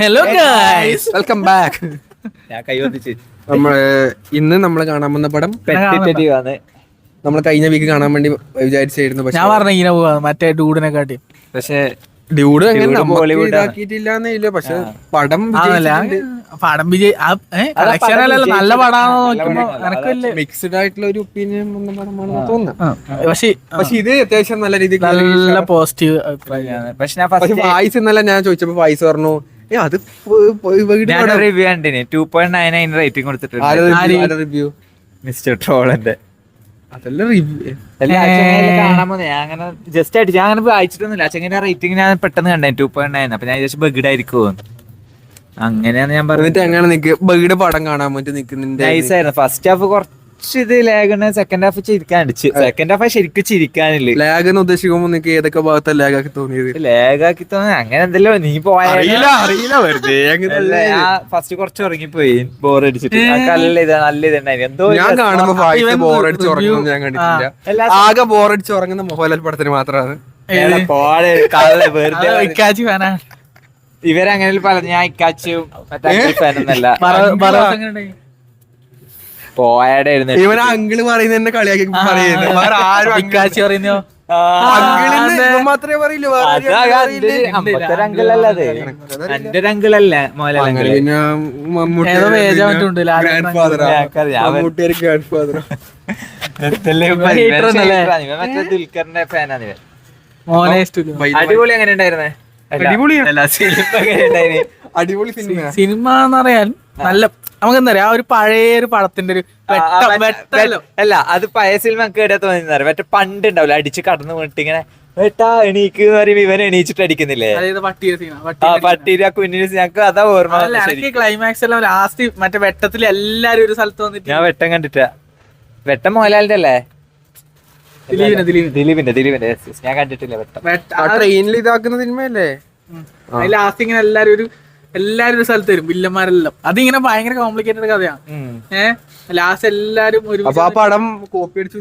Hello guys, welcome back. ഞാൻ കൈവന്നിച്ച് ഇന്ന് നമ്മൾ കാണാൻ വന്ന പടം പെട്ടിട്ടീവാണ്. നമ്മൾ കഴിഞ്ഞ വീക്ക് കാണാൻ വേണ്ടി വിചാരിച്ചായിരുന്നു. ഞാൻ പറഞ്ഞ ഇങ്ങനെ പോവാ മറ്റേ ഡൂഡിനെ കാട്ടി. പക്ഷെ ഡ്യൂഡ് ബോളിവുഡ് ഇതാക്കിയിട്ടില്ല. പക്ഷെ പടം പടം വിജയ് കളക്ഷൻ അല്ലല്ലോ, നല്ല പടാന്ന് നോക്കുമ്പോ എനക്കില്ലേ മിക്സ്ഡ് ആയിട്ടുള്ള ഒരു ഒപ്പീനിയൻ വന്ന പടമാണെന്ന് തോന്നുന്നു. പക്ഷെ ഇത് അത്യാവശ്യം നല്ല രീതിക്ക് നല്ല പോസിറ്റീവ് അഭിപ്രായമാണ്. പക്ഷെ ഞാൻ ഫസ്റ്റ് വായിസ് ഇന്നലെ ഞാൻ ചോദിച്ചപ്പോ വായിസ് പറഞ്ഞു അത് റിവ്യൂ കണ്ടിന് 2.99 റേറ്റിംഗ് കൊടുത്തിട്ടുണ്ട്. റിവ്യൂ മിസ്റ്റർ ട്രോളന്റെ അതല്ല റിവ്യൂ കാണാൻ പോന്നെ. ഞാൻ അങ്ങനെ ജസ്റ്റ് ആയിട്ട് ഞാൻ അങ്ങനെ വായിച്ചിട്ടൊന്നുമില്ല. അച്ഛങ്ങനെ റേറ്റിംഗ് ഞാൻ പെട്ടെന്ന് കണ്ടേ 2.9. അപ്പൊ ഞാൻ ജസ്റ്റ് ബഗിഡായിരിക്കും. അങ്ങനെയാണ് ഞാൻ പറഞ്ഞിട്ട്. എങ്ങനെ നിക്ക് ബഗിയുടെ പടം കാണാൻ വേണ്ടി നിൽക്കുന്നുണ്ട്. നൈസായിരുന്നു. ഫസ്റ്റ് ഹാഫ് കുറച്ച് ഇത് ലാഗാണ്. സെക്കൻഡ് ഹാഫ് ചിരിക്കാൻ സെക്കൻഡ് ഹാഫ് ശരിക്കും ചിരിക്കാനില്ല. ലാഗ് എന്ന് ഉദ്ദേശിക്കുമ്പോ നിനക്ക് ഏതൊക്കെ ഭാഗത്താ ലാഗാക്കി തോന്നിയത്? ലാഗാക്കി തോന്നി അങ്ങനെ എന്തെല്ലോ നീ അറിയില്ല വെറുതെ ഫസ്റ്റ് കുറച്ച് ഉറങ്ങിപ്പോയി ബോർ അടിച്ചിട്ട്. നല്ല ഇതുണ്ടായിരുന്നു എന്തോ. ഞാൻ കാണുമ്പോ വായിച്ച് ബോറടിച്ച് ഉറങ്ങുന്നത് ഞാൻ കണ്ടിട്ടില്ല. ആകെ ബോറടിച്ച് ഉറങ്ങുന്ന മോഹൻലാൽ പടത്തിന് മാത്രമാണ്. വെറുതെ ഇവരങ്ങനെ പറഞ്ഞു. ഞാൻ ഇക്കാച്ചും ഫാനൊന്നല്ല. പോയാടെ ഇവൻ അങ്കിള് പറയുന്ന കളിയാക്കി പറയുന്നത് പറയുന്നോ മാത്രമേ പറയില്ലൂ. അങ്കിളല്ല അത്. എന്റെ ഒരു അങ്കിളല്ല മോഹൻലാൽ. പിന്നെ ദുൽഖറിന്റെ ഫാനാണ് ഇവൻ. അടിപൊളി എങ്ങനെ ഉണ്ടായിരുന്നേ? അടിപൊളി സിനിമ എന്ന് പറയാൻ നല്ല നമുക്ക് എന്താ പറയാ, ഒരു പഴയ ഒരു പടത്തിന്റെ ഒരു അല്ല അത് പഴയ സിനിമ കേട്ടാ തോന്നി. മറ്റേ പണ്ട് ഉണ്ടാവില്ല അടിച്ച് കടന്നു പോയിട്ട് ഇങ്ങനെ വെട്ടാ എണീക്ക് എന്ന് പറയുമ്പോ ഇവൻ എണീച്ചിട്ട് അടിക്കുന്നില്ലേ പട്ടീര കുഞ്ഞിന്. ഞങ്ങക്ക് അതാ ഓർമ്മ. ക്ലൈമാക്സ് എല്ലാം ലാസ്റ്റ് മറ്റേ വെട്ടത്തിൽ എല്ലാരും ഒരു സ്ഥലത്ത് വന്നിട്ട്. ഞാൻ വെട്ടം കണ്ടിട്ടാ. വെട്ടം മോഹൻലാലിന്റെ അല്ലേ? ദിലീപിന്റെ ഞാൻ കണ്ടിട്ടില്ല വെട്ടം. ട്രെയിനിൽ ഇതാക്കുന്ന സിനിമയല്ലേ? ലാസ്റ്റ് ഇങ്ങനെ എല്ലാരും ഒരു സ്ഥലത്ത് വരും വില്ലന്മാരെല്ലാം. അതിങ്ങനെ ഭയങ്കര കോംപ്ലിക്കേറ്റഡ് കഥയാണ്. ലാസ്റ്റ് എല്ലാരും ഒരു പടം കോപ്പി അടിച്ചു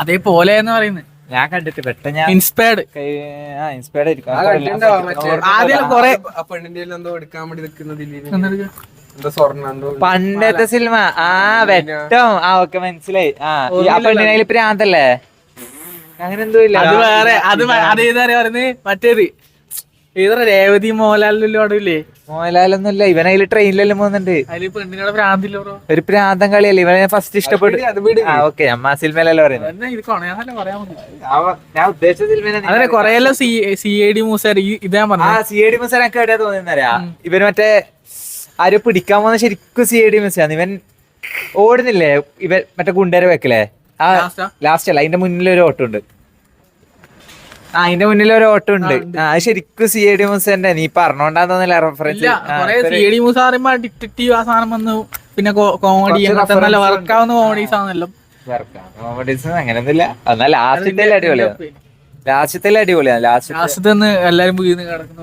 അതേപോലെ എന്ന് പറയുന്നത്. ഞാൻ കണ്ടിട്ട് പെട്ടെന്ന് ഞാൻ ഇൻസ്പയർഡ് ആദ്യം കൊറേ പെണ്ണിന്റെ എന്തോ എടുക്കാൻ വേണ്ടി നിൽക്കുന്ന പണ്ടത്തെ സിനിമ. വെട്ടം. ഓക്കെ മനസ്സിലായി. ആ പെണ്ണിനായി പ്രാന്തല്ലേ അങ്ങനെ എന്തോ ഇല്ല. അത് വേറെ അതേതാ പറയുന്നത് മറ്റേത് ഏതാ രേവതി മോഹൻലാലിലും അടവില്ലേ? മോഹൻലാലൊന്നുമില്ല. ഇവനതിൽ ട്രെയിനിലെല്ലാം പോകുന്നുണ്ട്. അതില് പെണ്ണിനോട് ഭ്രാന്തില്ലോ. ഒരു പ്രാന്തം കളിയല്ലേ ഇവനെ ഫസ്റ്റ് ഇഷ്ടപ്പെട്ടു. ഓക്കെ അമ്മ സിനിമയിലല്ലോ പറയുന്നത്. ഞാൻ ഉദ്ദേശിച്ച സിനിമ കൊറേയെല്ലാം CID മൂസ ഇത് ഞാൻ പറഞ്ഞു. CID മൂസ എനിക്ക് എവിടെയാ തോന്നിയെന്നറിയാ. ഇവൻ മറ്റേ ആരും പിടിക്കാൻ പോകുന്ന ശരിക്കും CID മൂസയാണ്. ഇവൻ ഓടുന്നില്ലേ ഇവൻ മറ്റേ ഗുണ്ടേരെ വെക്കലേ? ലാസ്റ്റ് അല്ല, അതിന്റെ മുന്നിൽ ഒരു ഓട്ടം ഉണ്ട്. അതിന്റെ മുന്നിൽ ഒരു ഓട്ടം ഉണ്ട്. അത് ശരിക്കും CID മൂസന്റെ. നീ പറഞ്ഞോണ്ടാന്ന് തോന്നില്ല റെഫറൻസ്. CID മൂസ പറയുമ്പോ ഡിറ്റക്റ്റീവ് ആ സാധനം വന്നു. പിന്നെ കോമഡി നല്ല വർക്കാവുന്ന കോമഡീസ് ആണല്ലോ. കോമഡീസ് അങ്ങനെയൊന്നുമില്ല. എന്നാൽ ലാസ്റ്റത്തെ അടിപൊളിയാണ്. ലാസ്റ്റ് എല്ലാരും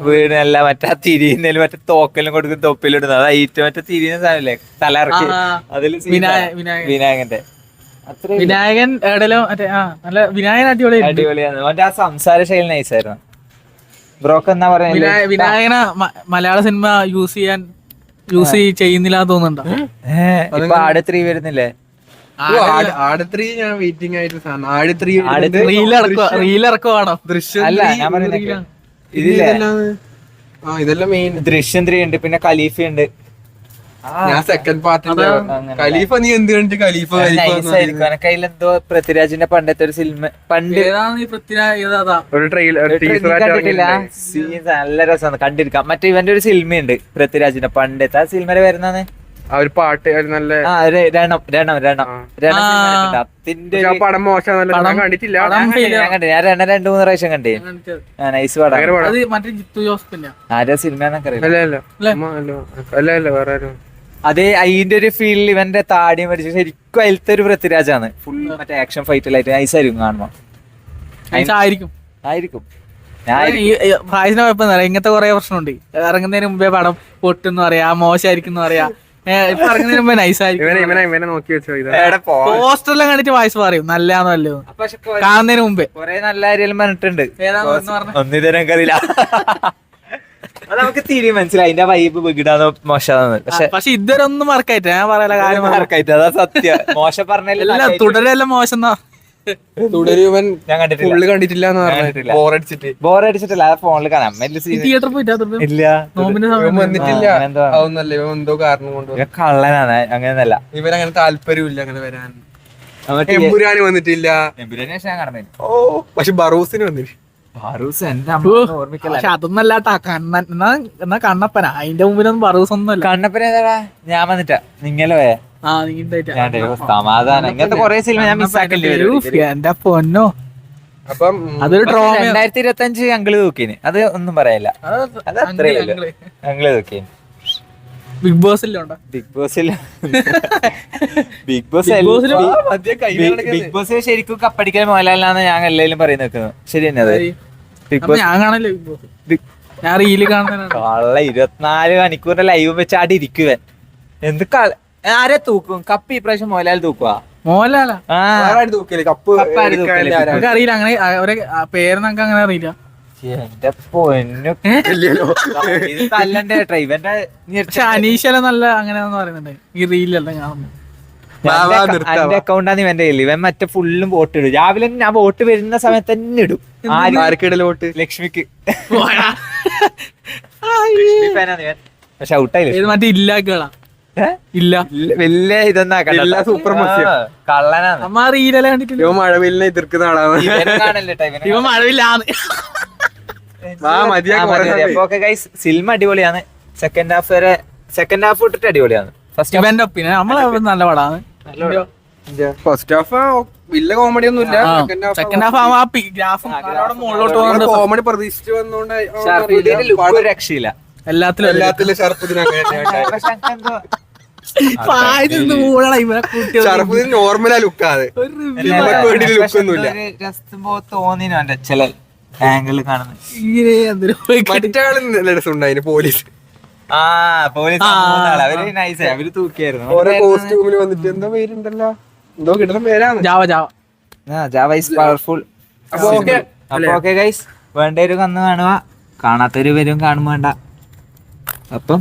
വീണല്ല മറ്റേ തിരിയുന്നതിൽ മറ്റേ തോക്കലും കൊടുക്കും തൊപ്പിലിടുന്നത്. അത് ഐറ്റം മറ്റേ തിരിയുന്ന സാധനല്ലേ തലയിറക്കി. അതിൽ വിനായകന്റെ വിനായകൻ എടലോ നല്ല വിനായകൻ അടിപൊളിയാണ്. അവന്റെ ആ സംസാര ശൈലി നൈസായിരുന്നു. ബ്രോക്ക് എന്നാ പറയാ വിനായകനെ മലയാള സിനിമ യൂസ് ചെയ്യുന്നില്ല തോന്നുന്നുണ്ടോ? ഇപ്പൊ ആട് 3 വരുന്നില്ലേ? റീലിറക്കുവാണോ? അല്ല ഞാൻ പറയുന്നത് ഇതെല്ലാം മെയിൻ. ദൃശ്യം 3 ഉണ്ട്. പിന്നെ ഖലീഫ ഉണ്ട്. ഞാൻ സെക്കൻഡ് പാർട്ടിന്റെ ഖലീഫ. നീ എന്ത് കണ്ടിട്ട് ഖലീഫ കയ്യിലെന്തോ പൃഥ്വിരാജിന്റെ പണ്ടത്തെ ഒരു സിനിമ പണ്ട് ഒരു ട്രെയിലർ നല്ല രസമാണ് കണ്ടിരിക്കാം. മറ്റേ ഇവന്റെ ഒരു സിനിമയുണ്ട് പൃഥ്വിരാജിന്റെ പണ്ടത്തെ. ആ സിനിമ വരുന്നതാണ് ആ ഒരു പാട്ട് നല്ല രണം പടം മോശം കണ്ടിട്ടില്ല. ഞാൻ 2-3 പ്രാവശ്യം കണ്ടേ. നൈസ് പടം. ആരാ സിനിമ അതെ. അതിന്റെ ഒരു ഫീൽഡിൽ ഇവന്റെ താടിയും പഠിച്ചു ശരിക്കും അതിലത്തെ ഒരു പൃഥ്വിരാജാണ്. ഫുൾ മറ്റേ ആക്ഷൻ ഫൈറ്റിലായിട്ട് നൈസായിരിക്കും കാണുമ്പോ. ആയിരിക്കും. ഇങ്ങനത്തെ കൊറേ പ്രശ്നമുണ്ട്. ഇറങ്ങുന്നതിന് മുമ്പേ പടം പൊട്ടെന്ന് പറയാ, മോശമായിരിക്കും പറയാ. ഇറങ്ങുന്നതിന് മുമ്പേ നൈസായിരിക്കും. പോസ്റ്ററെല്ലാം കണ്ടിട്ട് വയസ്സ് പറയും നല്ലതാണോ അല്ലോ കാണുന്നതിന് മുമ്പേ. കൊറേ നല്ല കാര്യം പറഞ്ഞിട്ടുണ്ട്. ഒന്നിതരം കറിയില്ല. അത് നമുക്ക് തിരി മനസ്സിലായി അതിന്റെ വൈബ് വികിടാന്നോ മോശമാണെന്ന്. പക്ഷെ ഇതുവരെ ഒന്നും വർക്കായിട്ട് ഞാൻ പറയല കാര്യം മാർക്കായിട്ട് അതാ സത്യം. മോശം പറഞ്ഞല്ല തുടരെല്ലാം മോശം തുടരുവൻ ഞാൻ കണ്ടിട്ടില്ല. ഫുള്ള് കണ്ടിട്ടില്ല എന്ന് പറഞ്ഞിട്ടില്ല. ബോറടിച്ചിട്ടില്ല. അത് ഫോണിൽ കാണാം. തിയേറ്ററിൽ പോയിട്ടാ ഇല്ല നോമ്പിന്റെ ഇവൻ സമയം വന്നിട്ടില്ല. അതൊന്നല്ല, ഇവൻ എന്തോ കാരണം കൊണ്ട് കള്ളനാണ്. അങ്ങനെയൊന്നല്ല. ഇവരങ്ങനെ താല്പര്യമില്ല അങ്ങനെ വരാൻ. എമ്പുരാന് വന്നിട്ടില്ല. ഞാൻ കാണുന്നത്. ഓ പക്ഷെ ബറൂസിന് വന്നില്ല. പക്ഷെ അതൊന്നല്ലാട്ടാ കണ്ണൻ എന്നാ കണ്ണപ്പന അതിന്റെ മുമ്പിലൊന്നും ബറൂസ് ഒന്നുമല്ല. കണ്ണപ്പന ഏതാടാ? ഞാൻ വന്നിട്ടാ നിങ്ങളോ സമാധാനം. ഇങ്ങനത്തെ കൊറേ സിനിമ ഞാൻ മിസ്സാക്കല്ലേ. എന്റെ പൊന്നോ അപ്പം അതൊരു ട്രോമ. 2025 അങ്കിള് തൂക്കിന്. അത് ഒന്നും പറയല്ല. അത് അത്രയേ ഉള്ളൂ. അങ്കിള് തൂക്കിന്. ബിഗ് ബോസിലും ബിഗ് ബോസിൽ ബിഗ് ബോസ് ബിഗ് ബോസ് ശരിക്കും കപ്പടിക്കൽ മോഹൻലാലിനാണ് ഞാൻ എല്ലാവരും പറയുന്നത് നിൽക്കുന്നത്. ശരി തന്നെ അത്. ബിഗ് ബോസ് ഞാൻ കാണല്ലേ ബിഗ് ബോസ്. ഞാൻ റീല് കാണുന്ന കള്ള 24 മണിക്കൂറിന്റെ ലൈവ് വെച്ച് ആടി ഇരിക്കുവൻ. എന്ത് ആരെ തൂക്കും? കപ്പ് ഈ പ്രാവശ്യം മോഹൻലാൽ തൂക്കുക. മോഹൻലാലാ കപ്പ് അറിയില്ല. അങ്ങനെ അവരെ പേര് നമുക്ക് അങ്ങനെ അറിയില്ല. എന്റെ പൊന്നു തല്ലണ്ടേ ഇവന്റെ. പക്ഷെ അനീഷല നല്ല അങ്ങനെയാന്ന് പറയുന്നുണ്ട് ഈ റീലല്ല കാണുന്നത്. എന്റെ അക്കൗണ്ടാണ് ഇവന്റെ കയ്യിൽ. ഇവൻ മറ്റേ ഫുള്ളും വോട്ട് ഇടും. രാവിലെ ഞാൻ വോട്ട് വരുന്ന സമയത്ത് തന്നെ ഇടും. ആർക്കിടയിൽ വോട്ട്? ലക്ഷ്മിക്ക്. പക്ഷെ ഔട്ടായില്ല. മറ്റേ ഇല്ലാക്കളാ ഇല്ല വലിയ ഇതൊന്നും സൂപ്പർ കള്ളനാണ്. അമ്മ റീലല്ല കണ്ടിട്ടില്ല. ഇവ മഴവില്ലിനെ എതിർക്കുന്ന ആളാണ്. ഇവ മഴവില്ലാന്ന്. സിനിമ അടിപൊളിയാണ്. സെക്കൻഡ് ഹാഫ് വരെ സെക്കൻഡ് ഹാഫ് ഇട്ടിട്ട് അടിപൊളിയാണ്. ഫസ്റ്റ് ഇവന്റെ ഒപ്പീനിയൻ നമ്മളെ നല്ല പടാണ്. ഫസ്റ്റ് ഹാഫ് വലിയ കോമഡി ഒന്നും ഇല്ല. സെക്കൻഡ് ഹാഫ് ആ ഗ്രാഫും മുകളിലോട്ട് പോകുന്നുണ്ട്. കോമഡി പ്രതീക്ഷിച്ചു വന്നോണ്ട് രക്ഷയില്ല. എല്ലാത്തിലും ഷർഫുദ്ദീൻ നോർമലാ ലുക്കാതെ ലുക്കൊന്നുമില്ല. തോന്നിനു ചില ആംഗിൾ കാണുന്നത്. മറ്റാള് നല്ല രസമുണ്ടായിന് പോലീസ്. പോലീസ് അവര് നൈസ്. അവര് തൂക്കിയായിരുന്നു. ഓരോ കോസ്റ്റ്യൂമിൽ വന്നിട്ട് എന്താ പേരുണ്ടല്ലോ, എന്തോ കിട്ടുന്ന പേരാണ്. Java is powerful. അപ്പൊ ഓക്കെ ഗൈസ്, വേണ്ടവര് വന്ന് കാണുക, കാണാത്തവര് വരും കാണും വേണ്ട. അപ്പം